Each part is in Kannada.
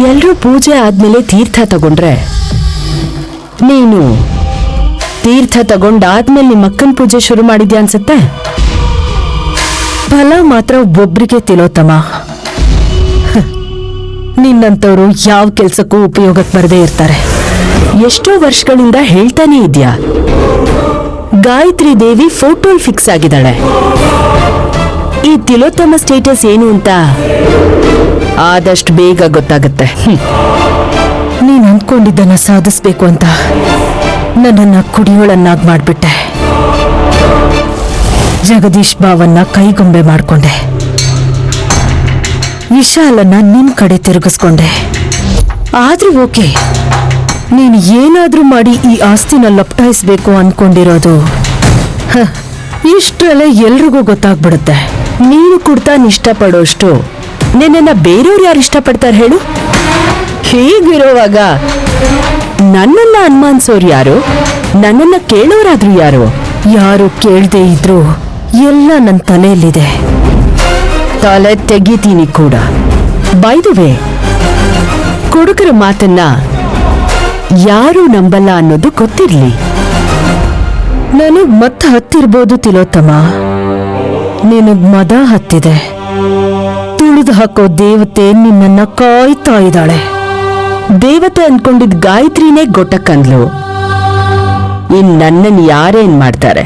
ಎಲ್ರೂ ಪೂಜೆ ಆದ್ಮೇಲೆ ತೀರ್ಥ ತಗೊಂಡ್ರೆ, ನೀನು ತೀರ್ಥ ತಗೊಂಡಾದ್ಮೇಲೆ ನಿಮ್ಮ ಅಕ್ಕನ ಪೂಜೆ ಶುರು ಮಾಡಿದ್ಯಾ ಅನ್ಸುತ್ತೆ. ಫಲ ಮಾತ್ರ ಒಬ್ರಿಗೆ ತಿಲೋತ್ತಮ. ನಿನ್ನಂತವ್ರು ಯಾವ ಕೆಲ್ಸಕ್ಕೂ ಉಪಯೋಗಕ್ಕೆ ಬರದೇ ಇರ್ತಾರೆ. ಎಷ್ಟೋ ವರ್ಷಗಳಿಂದ ಹೇಳ್ತಾನೆ ಇದ್ಯಾ, ಗಾಯತ್ರಿ ದೇವಿ ಫೋಟೋಲ್ ಫಿಕ್ಸ್ ಆಗಿದ್ದಾಳೆ. ಈ ತಿಲೋತ್ತಮ ಸ್ಟೇಟಸ್ ಏನು ಅಂತ ಆದಷ್ಟು ಬೇಗ ಗೊತ್ತಾಗುತ್ತೆ. ನೀನ್ ಅಂದ್ಕೊಂಡಿದ್ದನ್ನ ಸಾಧಿಸ್ಬೇಕು ಅಂತ ನನ್ನನ್ನ ಕುಡಿಯೋಳನ್ನಾಗಿ ಮಾಡ್ಬಿಟ್ಟೆ. ಜಗದೀಶ್ ಬಾವನ್ನ ಕೈಗೊಂಬೆ ಮಾಡ್ಕೊಂಡೆ. ವಿಶಾಲನ್ನ ನಿನ್ ಕಡೆ ತಿರುಗಿಸ್ಕೊಂಡೆ. ಆದ್ರೂ ಓಕೆ, ನೀನು ಏನಾದ್ರೂ ಮಾಡಿ ಈ ಆಸ್ತಿನ ಲಪ್ಟಾಯಿಸ್ಬೇಕು ಅನ್ಕೊಂಡಿರೋದು ಇಷ್ಟರಲ್ಲೇ ಎಲ್ರಿಗೂ ಗೊತ್ತಾಗ್ಬಿಡುತ್ತೆ. ನೀನು ಕೊಡ್ತಾ ಇಷ್ಟಪಡೋಷ್ಟು ನಿನ್ನ ಬೇರೆಯವ್ರು ಯಾರು ಇಷ್ಟಪಡ್ತಾರೆ ಹೇಳು? ಹೀಗಿರೋವಾಗ ನನ್ನನ್ನ ಅನುಮಾನಿಸೋರು ಯಾರು? ನನ್ನನ್ನ ಕೇಳೋರಾದ್ರೂ ಯಾರು? ಯಾರು ಕೇಳದೆ ಇದ್ರು ಎಲ್ಲ ನನ್ನ ತಲೆಯಲ್ಲಿದೆ. ತಲೆ ತೆಗಿತೀನಿ ಕೂಡ. ಬೈ ದ ವೇ, ಕೊಡುಕರ ಮಾತನ್ನ ಯಾರು ನಂಬಲ್ಲ ಅನ್ನೋದು ಗೊತ್ತಿರ್ಲಿ. ನನಗ್ ಮತ್ತೆ ಹತ್ತಿರ್ಬೋದು ತಿಲೋತ್ತಮ, ನಿನಗ್ ಮದ ಹತ್ತಿದೆ. ತುಳಿದು ಹಾಕೋ ದೇವತೆ ನಿನ್ನನ್ನ ಕಾಯ್ತಾ ಇದ್ದಾಳೆ. ದೇವತೆ ಅನ್ಕೊಂಡಿದ್ ಗಾಯತ್ರಿನೇ ಗೊಟ್ಟಕ್ಕಂದ್ಲು. ಇನ್ ನನ್ನನ್ನು ಯಾರೇನ್ ಮಾಡ್ತಾರೆ?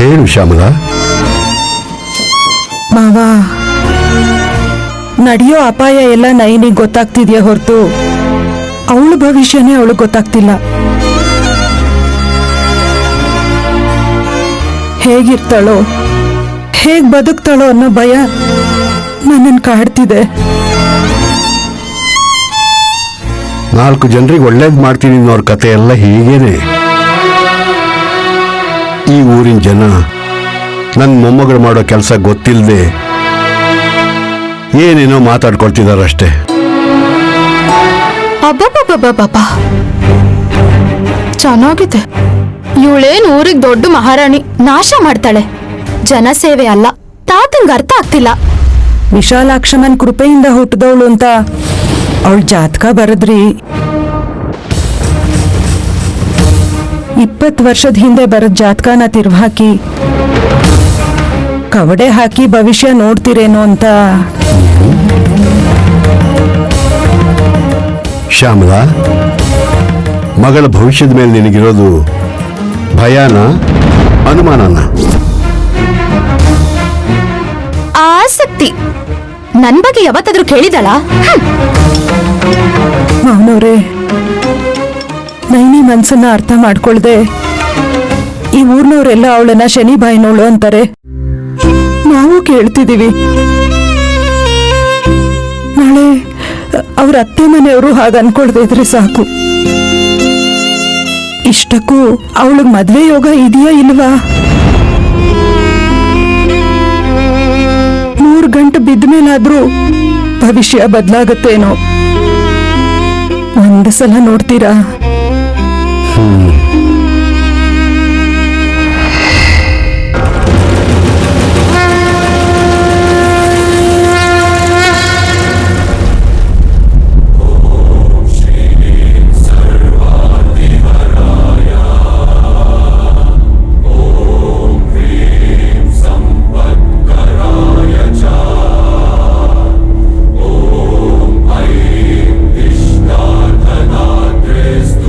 ಹೇಳು ಶ್ಯಾಮಲಾ. ಮಾವ, ನಡೆಯೋ ಅಪಾಯ ಎಲ್ಲ ನೈನಿಗೆ ಗೊತ್ತಾಗ್ತಿದ್ಯಾ ಹೊರತು ಅವಳ ಭವಿಷ್ಯನೇ ಅವಳಿಗೆ ಗೊತ್ತಾಗ್ತಿಲ್ಲ. ಹೇಗಿರ್ತಾಳೋ, ಹೇಗ್ ಬದುಕ್ತಾಳೋ ಅನ್ನೋ ಭಯ ನನ್ನನ್ನು ಕಾಡ್ತಿದೆ. 4 ಜನರಿಗೆ ಒಳ್ಳೇದ್ ಮಾಡ್ತೀನಿ ಅನ್ನೋರ್ ಕತೆ ಎಲ್ಲ ಹೀಗೇನೆ. ಈ ಊರಿನ ಜನ ನನ್ನ ಮೊಮ್ಮಗಳು ಮಾಡೋ ಕೆಲಸ ಗೊತ್ತಿಲ್ಲದೆ ಏನೇನೋ ಮಾತಾಡ್ಕೊಳ್ತಿದಾರಷ್ಟೇ. ಅಬ್ಬಬ್ಬಬ್ಬಬ್ಬ, ಚೆನ್ನಾಗಿದೆ. ಇವಳೇನ್ ಊರಿಗೆ ದೊಡ್ಡ ಮಹಾರಾಣಿ, ನಾಶ ಮಾಡ್ತಾಳೆ. ಜನಸೇವೆ ಅಲ್ಲ, ತಾತಂಗ ಅರ್ಥ ಆಗ್ತಿಲ್ಲ. ವಿಶಾಲಾಕ್ಷಮನ್ ಕೃಪೆಯಿಂದ ಹುಟ್ಟಿದವಳು ಅಂತ ಅವಳ ಜಾತಕ ಬರದ್ರಿ. 20 ವರ್ಷದ ಹಿಂದೆ ಬರದ ಜಾತಕನ ತಿರ್ವಾಕಿ ಕವಡೆ ಹಾಕಿ ಭವಿಷ್ಯ ನೋಡ್ತಿರೇನೋ ಅಂತ. ಶ್ಯಾಮಲಾ, ಮಗಳ ಭವಿಷ್ಯದ ಮೇಲೆ ನಿನಗಿರೋದು ಭಯನ ಅನುಮಾನನ? ಆಸಕ್ತಿ. ನನ್ ಬಗ್ಗೆ ಯಾವತ್ತಾದ್ರೂ ಕೇಳಿದಳ? ಮಾವನವ್ರೆ, ನೈನಿ ಮನ್ಸನ್ನ ಅರ್ಥ ಮಾಡ್ಕೊಳ್ದೆ ಈ ಊರ್ನವ್ರೆಲ್ಲ ಅವಳನ್ನ ಶನಿ ಬಾಯಿನೋಳು ಅಂತಾರೆ. ನಾವು ಕೇಳ್ತಿದೀವಿ. ನಾಳೆ ಅವ್ರ ಅತ್ತೆ ಮನೆಯವರು ಹಾಗ ಅನ್ಕೊಳ್ದೆ ಇದ್ರೆ ಸಾಕು. ಇಷ್ಟಕ್ಕೂ ಅವಳಿಗೆ ಮದ್ವೆ ಯೋಗ ಇದೆಯಾ ಇಲ್ವಾ? 3 ಗಂಟೆ ಬಿದ್ದ ಮೇಲಾದ್ರೂ ಭವಿಷ್ಯ ಬದಲಾಗತ್ತೇನೋ. ಒಂದು ಸಲ ನೋಡ್ತೀರಾ? Krishna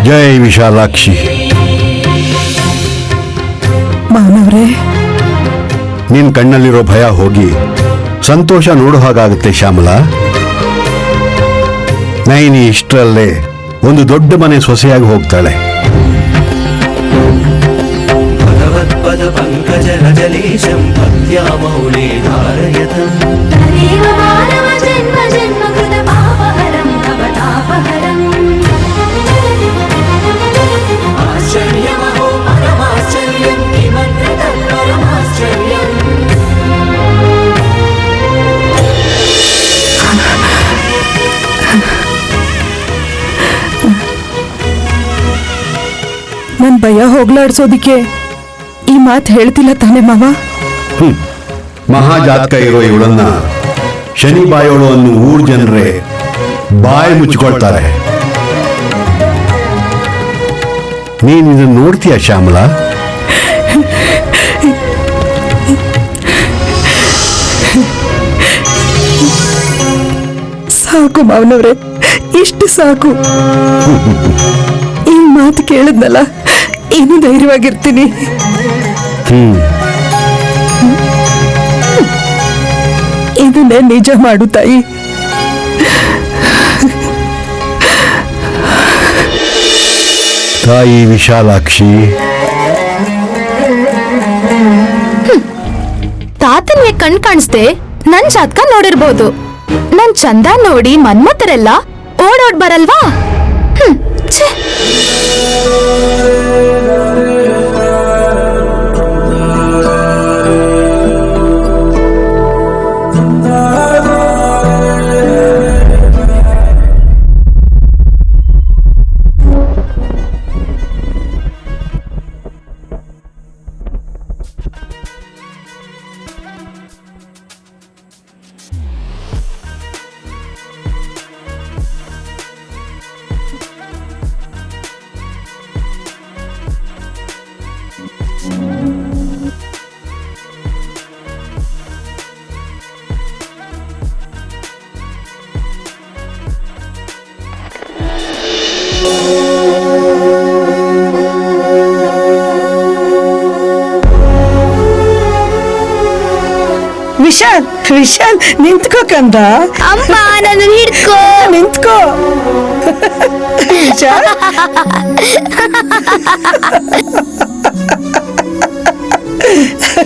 ಜೈ ವಿಶಾಲಾಕ್ಷಿ. ಮಾವನವ್ರೆ, ನಿನ್ ಕಣ್ಣಲ್ಲಿರೋ ಭಯ ಹೋಗಿ ಸಂತೋಷ ನೋಡೋ ಹಾಗಾಗುತ್ತೆ ಶ್ಯಾಮಲಾ. ನೈನಿ ಇಷ್ಟರಲ್ಲೇ ಒಂದು ದೊಡ್ಡ ಮನೆ ಸೊಸೆಯಾಗಿ ಹೋಗ್ತಾಳೆ. ಭಗವತ್ಪದ ಪಂಕಜ ರಜಲೇಶಂ ಭಕ್ತ್ಯಾ ಮೌಳಿ ಧಾರಯತಂ तदेव मानव जन्म जन्म कृत पापहरं भवतापहरम् आश्चर्यमहो परमाश्चर्यं किमत्र तत्परमाश्चर्यम् ನನ್ ಭಯ ಹೋಗ್ಲಾಡ್ಸೋದಿಕ್ಕೆ ಈ ಮಾತು ಹೇಳ್ತಿಲ್ಲ ತಾನೇ ಮಾವ? ಮಹಾಜಾತಕ ಇರೋ ಇವಳನ್ನ ಶನಿ ಬಾಯೋಳು ಅನ್ನೋ ಊರ್ ಜನರೇ ಬಾಯಿ ಮುಚ್ಚಿಕೊಳ್ತಾರೆ. ನೀನ್ ಇದನ್ನ ನೋಡ್ತೀಯ ಶ್ಯಾಮಲಾ? ಸಾಕು ಮಾವನವ್ರೆ, ಇಷ್ಟು ಸಾಕು. ಈ ಮಾತು ಕೇಳಿದ್ನಲ್ಲ, ಇನ್ನು ಧೈರ್ಯವಾಗಿರ್ತೀನಿ. ಇದನ್ನೇ ನಿಜ ಮಾಡು ತಾಯಿ. ತಾಯಿ ವಿಶಾಲಾಕ್ಷಿ, ತಾತನ್ಗೆ ಕಣ್ ಕಾಣಿಸ್ದೆ ನನ್ ಜಾತಕ ನೋಡಿರ್ಬೋದು. ನನ್ ಚಂದ ನೋಡಿ ಮನ್ಮತರೆಲ್ಲ ಓಡೋಡ್ ಬರಲ್ವಾ? ಛೇ. ವಿಶಾಲ್, ವಿಶಾಲ್ ನಿಂತ್ಕೋ ಕಂದ. ಅಮ್ಮ ನನ್ನ ಹಿಡ್ಕೋ. ನಿಂತ್ಕೋ ವಿಶಾಲ್.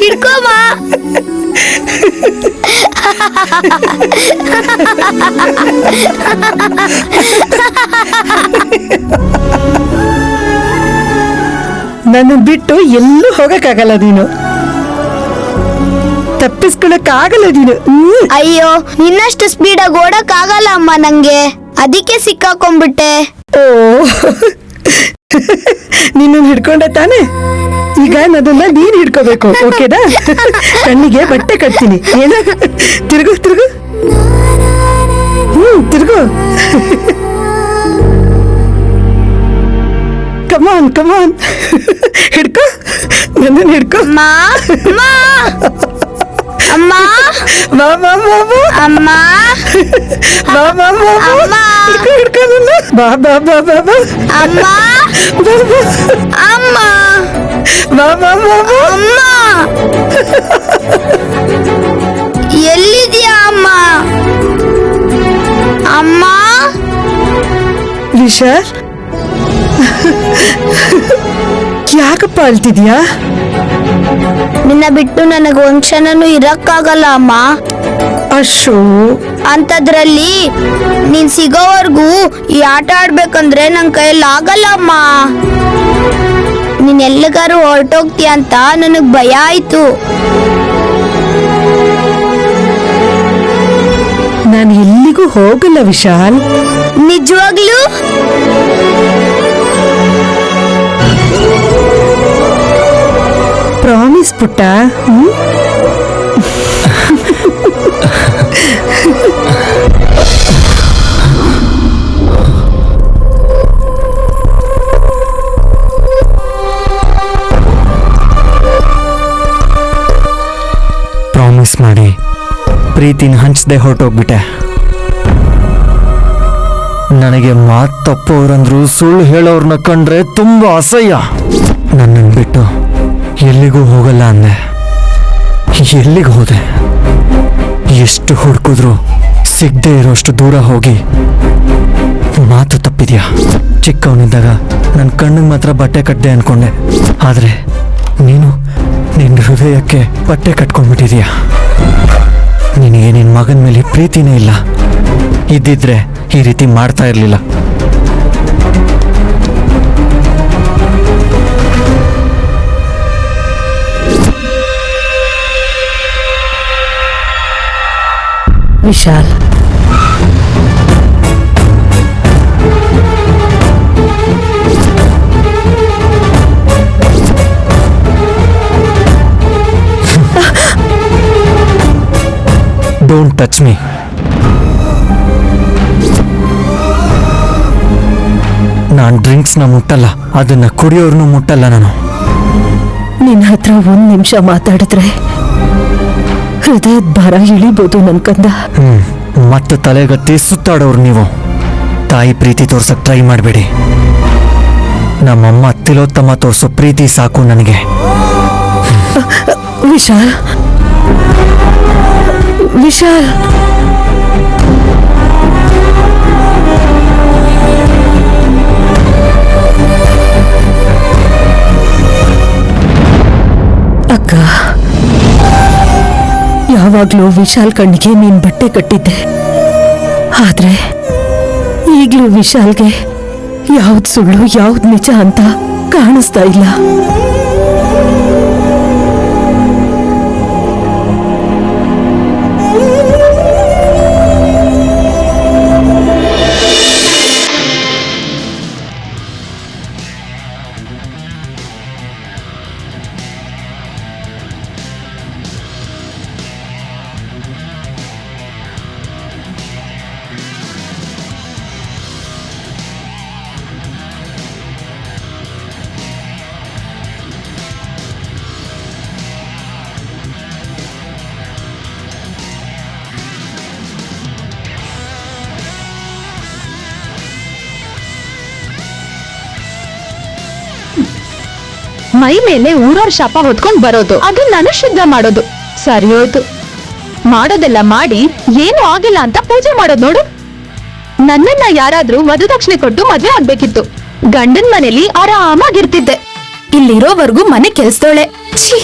ಹಿಡ್ಕೋಮ್ಮ. ನನ್ನ ಬಿಟ್ಟು ಎಲ್ಲೂ ಹೋಗಕ್ಕಾಗಲ್ಲ ನೀನು, ತಪ್ಪಿಸ್ಕೊಳಕ್ಕಾಗಲ್ಲ ನೀನು. ಅಯ್ಯೋ, ನಿನ್ನಷ್ಟು ಸ್ಪೀಡಾಗಿ ಓಡಕ್ ಆಗಲ್ಲ ಅಮ್ಮ ನಂಗೆ, ಅದಕ್ಕೆ ಸಿಕ್ಕಾಕೊಂಡ್ಬಿಟ್ಟೆ. ಓ, ನಿನ್ನ ಹಿಡ್ಕೊಂಡೆ ತಾನೆ? ಈಗ ನನ್ನನ್ನ ನೀನ್ ಹಿಡ್ಕೋಬೇಕು, ಓಕೆನಾ? ಕಣ್ಣಿಗೆ ಬಟ್ಟೆ ಕಟ್ತೀನಿ, ಏನ? ತಿರುಗು ತಿರುಗು, ತಿರುಗು. ಕಮಾನ್ ಕಮಾನ್, ಹಿಡ್ಕೋ, ನನ್ನನ್ನು ಹಿಡ್ಕೋ. ಅಮ್ಮ ಅಮ್ಮ ಬಾ ಬಾ ಬಾ ಬಾ, ಅಮ್ಮ ಬಾ ಬಾ ಬಾ ಬಾ, ಅಮ್ಮ. ಹಿಡ್ಕೋ ಹಿಡ್ಕೋ ನನ್ನ. ಬಾ ಬಾ ಬಾ ಬಾ ಬಾ, ಅಮ್ಮ ಬಾ ಬಾ, ಅಮ್ಮ ಬಾ ಬಾ ಬಾ ಬಾ. ಅಮ್ಮ ಎಲ್ಲಿದ್ಯಾ ಅಮ್ಮ? ಅಮ್ಮ ವಿಶಾಲ್, ಯಾಕಪ್ಪ ಅಳ್ತಿದ್ಯಾ? ನಿನ್ನ ಬಿಟ್ಟು ನನಗೆ ಒಂದ್ ಕ್ಷಣನೂ ಇರಕ್ಕಾಗಲ್ಲ ಅಮ್ಮ. ಅಶೋ, ಅಂತದ್ರಲ್ಲಿ ನೀನ್ ಸಿಗೋವರ್ಗೂ ಈ ಆಟ ಆಡ್ಬೇಕಂದ್ರೆ ನನ್ ಕೈಯಲ್ಲಿ ಆಗಲ್ಲ ಅಮ್ಮ. ನೀನ್ ಎಲ್ಲಿಗಾರು ಹೊರಟೋಗ್ತೀಯ ಅಂತ ನನಗ್ ಭಯ ಆಯ್ತು. ನಾನು ಎಲ್ಲಿಗೂ ಹೋಗಲ್ಲ ವಿಶಾಲ್. ನಿಜವಾಗ್ಲೂ? ಪ್ರಾಮಿಸ್ ಪುಟ್ಟ. ಪ್ರಾಮಿಸ್ ಮಾಡಿ ಪ್ರೀತಿನ ಹಂಚದೆ ಹೊರಟೋಗ್ಬಿಟ್ಟೆ. ನನಗೆ ಮಾತು ತಪ್ಪೋರಂದ್ರು ಸುಳ್ಳು ಹೇಳೋರ್ನ ಕಂಡ್ರೆ ತುಂಬಾ ಅಸಹ್ಯ. ನನ್ನನ್ನು ಬಿಟ್ಟು ಎಲ್ಲಿಗೂ ಹೋಗಲ್ಲ ಅಂದೆ. ಎಲ್ಲಿಗೆ ಹೋದೆ? ಎಷ್ಟು ಹುಡುಕಿದ್ರು ಸಿಗದೆ ಇರೋಷ್ಟು ದೂರ ಹೋಗಿ ಮಾತು ತಪ್ಪಿದ್ಯಾ? ಚಿಕ್ಕವನಿದ್ದಾಗ ನನ್ನ ಕಣ್ಣಿಗೆ ಮಾತ್ರ ಬಟ್ಟೆ ಕಟ್ಟಿದೆ ಅನ್ಕೊಂಡೆ, ಆದರೆ ನೀನು ನಿನ್ನ ಹೃದಯಕ್ಕೆ ಬಟ್ಟೆ ಕಟ್ಕೊಂಡ್ಬಿಟ್ಟಿದೀಯ. ನಿನಗೆ ನಿನ್ನ ಮಗನ ಮೇಲೆ ಪ್ರೀತಿನೇ ಇಲ್ಲ. ಇದ್ದಿದ್ರೆ ಈ ರೀತಿ ಮಾಡ್ತಾ ಇರಲಿಲ್ಲ. Vishal, don't touch me. ನಾನು ಡ್ರಿಂಕ್ಸ್ನ ಮುಟ್ಟಲ್ಲ, ಅದನ್ನ ಕುಡಿಯೋರ್ನು ಮುಟ್ಟಲ್ಲ ನಾನು. ನಿನ್ನ ಹತ್ರ 1 ನಿಮಿಷ ಮಾತಾಡಿದ್ರೆ ಹೃದಯದ ಭಾರ ಇಳಿಬೋದು ನನ್ ಕಂದ. ಮತ್ತೆ ತಲೆಗತ್ತಿ ಸುತ್ತಾಡೋರು ನೀವು. ತಾಯಿ ಪ್ರೀತಿ ತೋರ್ಸಕ್ ಟ್ರೈ ಮಾಡಬೇಡಿ. ನಮ್ಮಮ್ಮ ತಿಲೋತ್ತಮ ತೋರ್ಸೋ ಪ್ರೀತಿ ಸಾಕು ನನಗೆ. ವಿಶಾಲ್, ವಿಶಾಲ್, ಅಕ್ಕ, ಯಾವಾಗ್ಲೂ ವಿಶಾಲ್ ಕಣ್ಣಿಗೆ ನೀನ್ ಬಟ್ಟೆ ಕಟ್ಟಿದ್ದೆ. ಆದ್ರೆ ಈಗ್ಲೂ ವಿಶಾಲ್ಗೆ ಯಾವ್ದು ಸುಳ್ಳು ಯಾವ್ದು ನಿಜ ಅಂತ ಕಾಣಿಸ್ತಾ ಇಲ್ಲ. ಮೈ ಮೇಲೆ ಊರವ್ರ ಶಾಪ ಹೊತ್ಕೊಂಡ್ ಬರೋದು, ಅದನ್ನ ನಾನು ಶುದ್ಧ ಮಾಡೋದು. ಸರಿ ಹೋಯ್ತು. ಮಾಡೋದೆಲ್ಲ ಮಾಡಿ ಏನು ಆಗಿಲ್ಲ ಅಂತ ಪೂಜೆ ಮಾಡೋದು ನೋಡು. ನನ್ನನ್ನ ಯಾರಾದ್ರೂ ವಧುದಕ್ಷಿಣೆ ಕೊಟ್ಟು ಮದ್ವೆ ಆಗ್ಬೇಕಿತ್ತು. ಗಂಡನ್ ಮನೇಲಿ ಆರಾಮಾಗಿರ್ತಿದ್ದೆ. ಇಲ್ಲಿರೋವರೆಗೂ ಮನೆ ಕೆಲ್ಸದೋಳೆ. ಛೀ.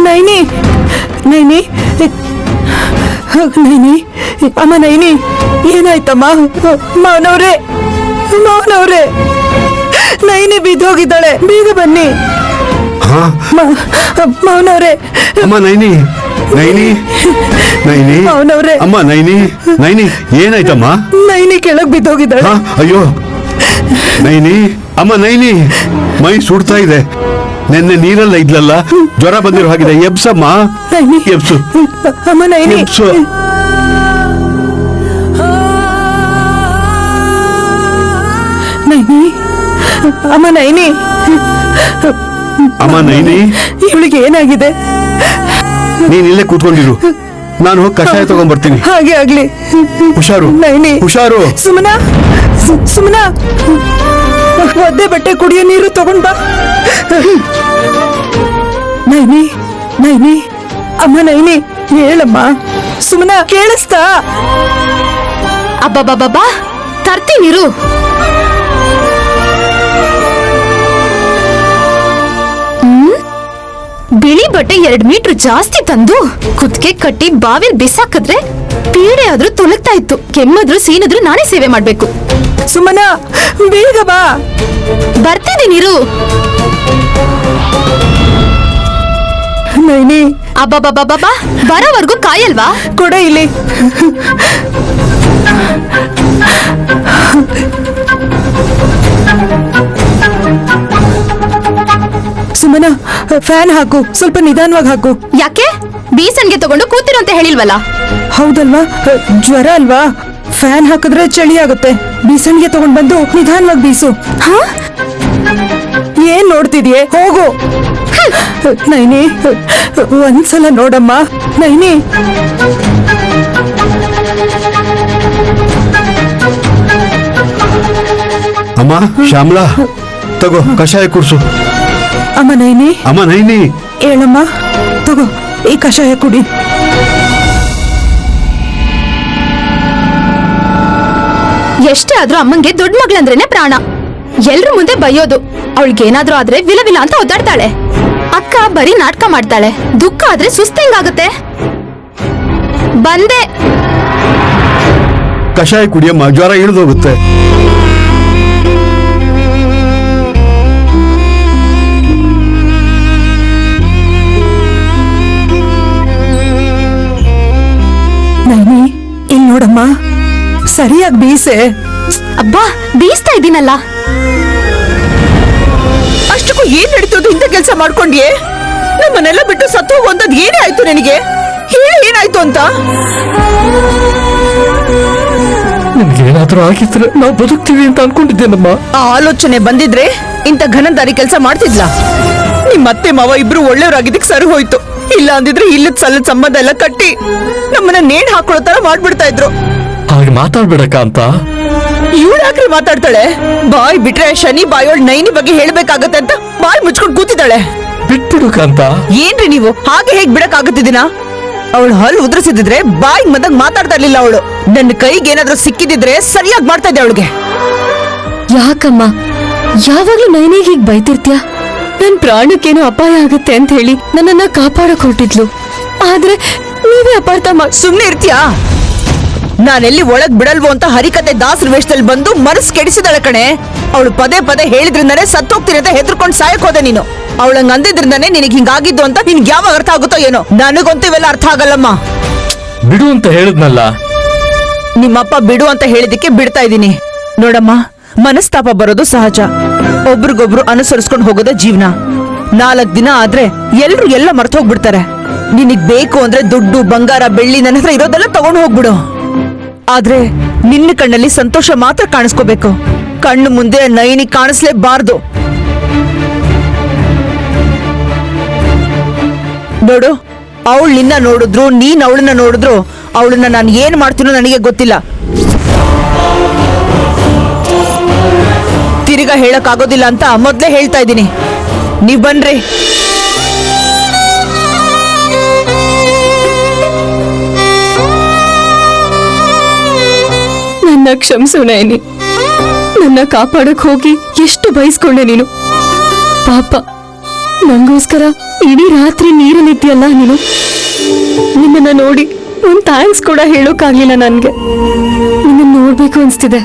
ನೈನಿ, ನೈನಿ, ನೈನಿ, ಅಮ್ಮ ನೈನಿ, ಏನಾಯ್ತಮ್ಮ? ಮಾವನವ್ರೆ, ಮಾವನವ್ರೆ, ನೈನಿ ಬಿದ್ದೋಗಿದ್ದಾಳೆ, ಬೇಗ ಬನ್ನಿ. ಮಾವನವ್ರೆ, ಅಮ್ಮ ನೈನಿ, ನೈನಿ, ನೈನಿ, ಮಾವನವ್ರೆ, ಅಮ್ಮ ನೈನಿ, ನೈನಿ, ಏನಾಯ್ತಮ್ಮ? ನೈನಿ ಕೆಳಗ್ ಬಿದ್ದೋಗಿದ್ದಾಳೆ. ಅಯ್ಯೋ ನೈನಿ, ಅಮ್ಮ ನೈನಿ, ಮೈ ಸುಡ್ತಾ ಇದೆ. ನೆನ್ನೆ ನೀರೆಲ್ಲ ಇದ್ಲಲ್ಲ, ಜ್ವರ ಬಂದಿರೋ ಹಾಗಿದೆ. ಎಬ್ಸಮ್ಮ, ಎಬ್ಸು. ಅಮ್ಮ ನೈನಿ, ಎಬ್ಸು. ನೈನಿ, ಅಮ್ಮ ನೈನಿ, ಅಮ್ಮ ನೈನಿ, ಇವಳಿಗೆ ಏನಾಗಿದೆ? ನೀನ್ ಇಲ್ಲೇ ಕೂತ್ಕೊಂಡಿರು, ನಾನು ಹೋಗಿ ಕಷಾಯ ತಗೊಂಡ್ಬರ್ತೀನಿ. ಹಾಗೆ ಆಗ್ಲಿ. ಹುಷಾರು ನೈನಿ, ಹುಷಾರು. ಸುಮನಾ, ಸುಮನಾ, ಒದ್ದೆ ಬಟ್ಟೆ ಕುಡಿಯೋ ನೀರು ತಗೊಂಡ್ ಬಾ. ನೈನಿ, ನೈನಿ, ಅಮ್ಮ ನೈನಿ, ಹೇಳಮ್ಮ. ಸುಮನಾ, ಕೇಳಿಸ್ತಾ? ಅಬ್ಬಬ್ಬಬ್ಬಾ, ತರ್ತೀನಿರು. ಬಿಳಿ ಬಟ್ಟೆ 2 ಮೀಟರ್ ಜಾಸ್ತಿ ತಂದು ಕುತ್ತಿಗೆ ಕಟ್ಟಿ ಬಾವಿಲ್ ಬಿಸಾಕಿದ್ರೆ ಪೀಡೆ ಆದ್ರೂ ತೊಲಗ್ತಾ ಇತ್ತು. ಕೆಮ್ಮಿದ್ರು ಸೀನಿದ್ರು ನಾನೇ ಸೇವೆ ಮಾಡ್ಬೇಕು. ಸುಮನಾ, ಬೇಗ ಬಾ. ಬರ್ತಿದ್ದೀನಿರು. ನೈನಿ ಅಬ್ಬಬ್ಬಬ್ಬಬ್ಬಾ ಬರೋವರೆಗೂ ಕಾಯಲ್ವಾ? ಕೊಡ ಇಲ್ಲಿ. ಸುಮನ, ಫ್ಯಾನ್ ಹಾಕು, ಸ್ವಲ್ಪ ನಿಧಾನವಾಗಿ ಹಾಕು. ಯಾಕೆ ಬೀಸನ್ಗೆ ತಗೊಂಡು ಕೂತಿರು ಅಂತ ಹೇಳಿಲ್ವಲ್ಲ? ಹೌದಲ್ವಾ, ಜ್ವರ ಅಲ್ವಾ? ಫ್ಯಾನ್ ಹಾಕಿದ್ರೆ ಚಳಿ ಆಗುತ್ತೆ. ಬೀಸಣಿಗೆ ತಗೊಂಡ್ ಬಂದು ನಿಧಾನವಾಗಿ ಬೀಸು. ಏನ್ ನೋಡ್ತಿದ್ಯೆ? ಹೋಗು. ನೈನಿ, ಒಂದ್ಸಲ ನೋಡಮ್ಮ. ನೈನಿ, ಅಮ್ಮ ಶ್ಯಾಮಲಾ, ತಗೋ ಕಷಾಯ ಕುಡ್ಸು. ಅಮ್ಮ ನೈನಿ. ಅಮ್ಮ ನೈನಿ, ಹೇಳಮ್ಮ, ತಗೋ ಈ ಕಷಾಯ ಕುಡಿ. ಎಷ್ಟೇ ಆದ್ರೂ ಅಮ್ಮಂಗೆ ದೊಡ್ಡ ಮಗಳಂದ್ರೇನೆ ಪ್ರಾಣ. ಎಲ್ರ ಮುಂದೆ ಬೈಯೋದು. ಅವಳಿಗೇನಾದ್ರೂ ಆದ್ರೆ ವಿಲ ವಿಲ ಅಂತ ಒದ್ದಾಡ್ತಾಳೆ. ಅಕ್ಕ ಬರೀ ನಾಟಕ ಮಾಡ್ತಾಳೆ. ದುಃಖ ಆದ್ರೆ ಸುಸ್ತೆಂಗಾಗುತ್ತೆ. ಬಂದೆ. ಕಷಾಯ ಕುಡಿಯಮ್ಮ, ಜ್ವರ ಇಳಿದೋಗುತ್ತೆ. ನೈನಿ, ಇಲ್ಲಿ ನೋಡಮ್ಮ, ಸರಿಯಾಗಿ ಬೀಸೆ. ಅಬ್ಬಾ ಬೀಸ್ತಾ ಇದ್ದೀನಲ್ಲ. ಅಷ್ಟಕ್ಕೂ ಏನ್ ನಡೀತೋದು? ಇಂಥ ಕೆಲಸ ಮಾಡ್ಕೊಂಡ್ಯೆ? ನಮ್ಮನ್ನೆಲ್ಲ ಬಿಟ್ಟು ಸತ್ತು ಹೋಗುವಂತದ್ ಏನೇ ಆಯ್ತು ನಿನಗೆ? ಹೇಳಿ ಏನಾಯ್ತು ಅಂತ. ನಿಮ್ಗೇನಾದ್ರೂ ಆಗಿದ್ರೆ ನಾವು ಬದುಕ್ತೀವಿ ಅಂತ ಅನ್ಕೊಂಡಿದ್ದೇನಮ್ಮ. ಆ ಆಲೋಚನೆ ಬಂದಿದ್ರೆ ಇಂಥ ಘನದಾರಿ ಕೆಲಸ ಮಾಡ್ತಿದ್ಲ? ನಿಮ್ ಅತ್ತೆ ಮಾವ ಇಬ್ರು ಒಳ್ಳೆಯವರಾಗಿದ್ದಕ್ಕೆ ಸರಿ ಹೋಯ್ತು. ಇಲ್ಲ ಅಂದಿದ್ರೆ ಇಲ್ಲದ ಸಲ್ಲದ ಸಂಬಂಧ ಎಲ್ಲ ಕಟ್ಟಿ ನಮ್ಮನ್ನ ನೇಣ್ ಹಾಕೊಳ್ಳೋ ತರ ಮಾಡ್ಬಿಡ್ತಾ ಇದ್ರು. ಹಾಗೆ ಮಾತಾಡ್ಬೇಡಕ್ಕ ಅಂತ. ಇವಳಾಕ್ರಿ ಮಾತಾಡ್ತಾಳೆ? ಬಾಯ್ ಬಿಟ್ರೆ ಶನಿ ಬಾಯೋಳ್ ನೈನಿ ಬಗ್ಗೆ ಹೇಳ್ಬೇಕಾಗತ್ತೆ ಅಂತ ಬಾಯ್ ಮುಚ್ಕೊಂಡ್ ಕೂತಿದ್ದಾಳೆ. ಬಿಟ್ಬಿಡುಕ ಅಂತ. ಏನ್ರಿ ನೀವು ಹಾಗೆ ಹೇಗ್ ಬಿಡಕ್ ಆಗುತ್ತಿದ್ದೀನ? ಅವಳು ಹಲ್ಲು ಉದ್ರಸಿದ್ರೆ ಬಾಯ್ ಮದಾಗ ಮಾತಾಡ್ತಾ ಇರ್ಲಿಲ್ಲ ಅವಳು. ನನ್ನ ಕೈಗೆ ಏನಾದ್ರೂ ಸಿಕ್ಕಿದಿದ್ರೆ ಸರಿಯಾಗಿ ಮಾಡ್ತಾ ಇದ್ದೆ ಅವಳಿಗೆ. ಯಾಕಮ್ಮ ಯಾವಾಗ್ಲೂ ನೈನಿಗೆ ಹೀಗ್ ಬೈತಿರ್ತ್ಯಾ? ನನ್ ಪ್ರಾಣಕ್ಕೇನೋ ಅಪಾಯ ಆಗುತ್ತೆ ಅಂತ ಹೇಳಿ ನನ್ನನ್ನ ಕಾಪಾಡಕ್ ಹೊರಟಿದ್ಲು. ಆದ್ರೆ ನೀವೇ ಅಪಾರ್ಥ ಸುಮ್ನೆ ಇರ್ತೀಯಾ? ನಾನೆಲ್ಲಿ ಒಳಗ್ ಬಿಡಲ್ವೋ ಅಂತ ಹರಿಕತೆ ದಾಸರ ವೇಷದಲ್ಲಿ ಬಂದು ಮನಸ್ಸು ಕೆಡಿಸಿದಾಳೆ ಕಣೆ. ಅವಳು ಪದೇ ಪದೇ ಹೇಳಿದ್ರಿಂದಾನೆ ಸತ್ತೋಗ್ತೀನಿ ಅಂತ ಹೆದರ್ಕೊಂಡು ಸಾಯಕ್ ಹೋದೆ ನೀನು. ಅವಳಂಗ್ ಅಂದಿದ್ರಿಂದಾನೆ ನಿನಗೆ ಹಿಂಗಾಗಿದ್ದು ಅಂತ ನಿನ್ಗೆ ಯಾವಾಗ ಅರ್ಥ ಆಗುತ್ತೋ ಏನೋ. ನನಗಂತೂ ಇವೆಲ್ಲ ಅರ್ಥ ಆಗಲ್ಲಮ್ಮ. ಬಿಡು ಅಂತ ಹೇಳಿದ್ನಲ್ಲ. ನಿಮ್ಮಪ್ಪ ಬಿಡು ಅಂತ ಹೇಳಿದಕ್ಕೆ ಬಿಡ್ತಾ ಇದ್ದೀನಿ. ನೋಡಮ್ಮ, ಮನಸ್ತಾಪ ಬರೋದು ಸಹಜ. ಒಬ್ರಿಗೊಬ್ರು ಅನುಸರಿಸ್ಕೊಂಡು ಹೋಗೋದ ಜೀವನ. 4 ದಿನ ಆದ್ರೆ ಎಲ್ರು ಎಲ್ಲ ಮರ್ತು ಹೋಗ್ಬಿಡ್ತಾರೆ. ನಿನಗ್ ಬೇಕು ಅಂದ್ರೆ ದುಡ್ಡು ಬಂಗಾರ ಬೆಳ್ಳಿ ನನ್ನ ಹತ್ರ ಇರೋದೆಲ್ಲ ತಗೊಂಡು ಹೋಗ್ಬಿಡು. ಆದ್ರೆ ನಿನ್ನ ಕಣ್ಣಲ್ಲಿ ಸಂತೋಷ ಮಾತ್ರ ಕಾಣಿಸ್ಕೋಬೇಕು. ಕಣ್ಣು ಮುಂದೆ ನೈನಿ ಕಾಣಿಸ್ಲೇಬಾರ್ದು. ನೋಡು, ಅವಳು ನಿನ್ನ ನೋಡಿದ್ರು ನೀನ್ ಅವಳನ್ನ ನೋಡಿದ್ರು ಅವಳನ್ನ ನಾನು ಏನ್ ಮಾಡ್ತೀನೋ ನನಗೆ ಗೊತ್ತಿಲ್ಲ. ತಿರ್ಗಾ ಹೇಳಕ್ ಆಗೋದಿಲ್ಲ ಅಂತ ಮೊದ್ಲೇ ಹೇಳ್ತಾ ಇದ್ದೀನಿ. ನೀವ್ ಬನ್ರಿ. ನನ್ನ ಕ್ಷಮಿಸು ನೈನಿ. ನನ್ನ ಕಾಪಾಡಕ್ ಹೋಗಿ ಎಷ್ಟು ಬಯಸ್ಕೊಂಡೆ ನೀನು. ಪಾಪ ನಂಗೋಸ್ಕರ ಇಡೀ ರಾತ್ರಿ ನೀರಲ್ಲಿದ್ದೀಯಲ್ಲ ನೀನು. ನಿನ್ನನ್ನ ನೋಡಿ ಒಂದ್ ಥ್ಯಾಂಕ್ಸ್ ಕೂಡ ಹೇಳೋಕ್ಕಾಗ್ಲಿಲ್ಲ ನನ್ಗೆ. ನಿನ್ನ ನೋಡ್ಬೇಕು ಅನ್ಸ್ತಿದೆ.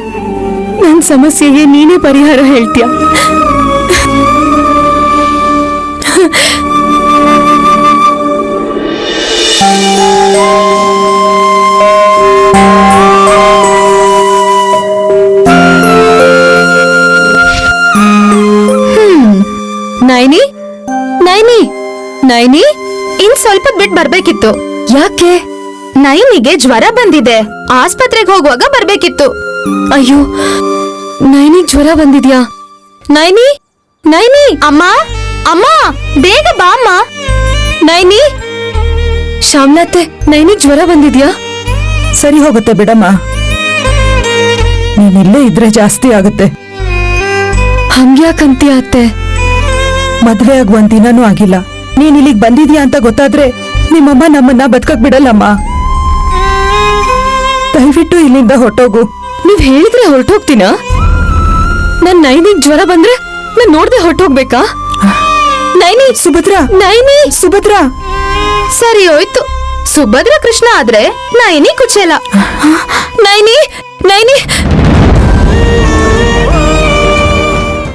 ನನ್ ಸಮಸ್ಯೆಗೆ ನೀನೇ ಪರಿಹಾರ ಹೇಳ್ತೀಯ. ನೈನಿ ನೈನಿ ನೈನಿ, ಇನ್ ಸ್ವಲ್ಪ ಬಿಟ್ ಬರ್ಬೇಕಿತ್ತು. ಯಾಕೆ? ನೈನಿಗೆ ಜ್ವರ ಬಂದಿದೆ. ಆಸ್ಪತ್ರೆಗೆ ಹೋಗುವಾಗ ಬರ್ಬೇಕಿತ್ತು. ಅಯ್ಯೋ, ನೈನಿಗ್ ಜ್ವರ ಬಂದಿದ್ಯಾ? ನೈನಿ ನೈನಿ, ಅಮ್ಮ ಅಮ್ಮ, ಬೇಗ ಬಾ ಅಮ್ಮ. ನೈನಿ. ಶ್ಯಾಮ್ಲತ್ತೆ, ನೈನಿಗ್ ಜ್ವರ ಬಂದಿದ್ಯಾ? ಸರಿ ಹೋಗುತ್ತೆ ಬಿಡಮ್ಮ. ನೀನಿಲ್ಲೇ ಇದ್ರೆ ಜಾಸ್ತಿ ಆಗುತ್ತೆ. ಹಂಗ್ಯಾಕಂತೀಯ ಅತ್ತೆ? ಮದ್ವೆ ಆಗುವ ಒಂದ್ ದಿನಾನೂ ಆಗಿಲ್ಲ. ನೀನ್ ಇಲ್ಲಿಗ್ ಬಂದಿದ್ಯಾ ಅಂತ ಗೊತ್ತಾದ್ರೆ ನಿಮ್ಮಮ್ಮ ನಮ್ಮನ್ನ ಬದುಕಕ್ ಬಿಡಲ್ಲಮ್ಮ. ದಯವಿಟ್ಟು ಇಲ್ಲಿಂದ ಹೊರಟೋಗು. ನೀವ್ ಹೇಳಿದ್ರೆ ಹೊರಟೋಗ್ತೀನಾ? ನನ್ ನೈನಿಗ್ ಜ್ವರ ಬಂದ್ರೆ ನಾನ್ ನೋಡ್ದೆ ಹೊರಟೋಗ್ಬೇಕಾ? ನೈನಿ, ಸುಭದ್ರಾ, ನೈನಿ, ಸುಭದ್ರಾ. ಸರಿ ಹೋಯ್ತು. ಸುಭದ್ರ ಕೃಷ್ಣ ಆದ್ರೆ ನೈನಿ ಕುಚೇಲ. ನೈನಿ ನೈನಿ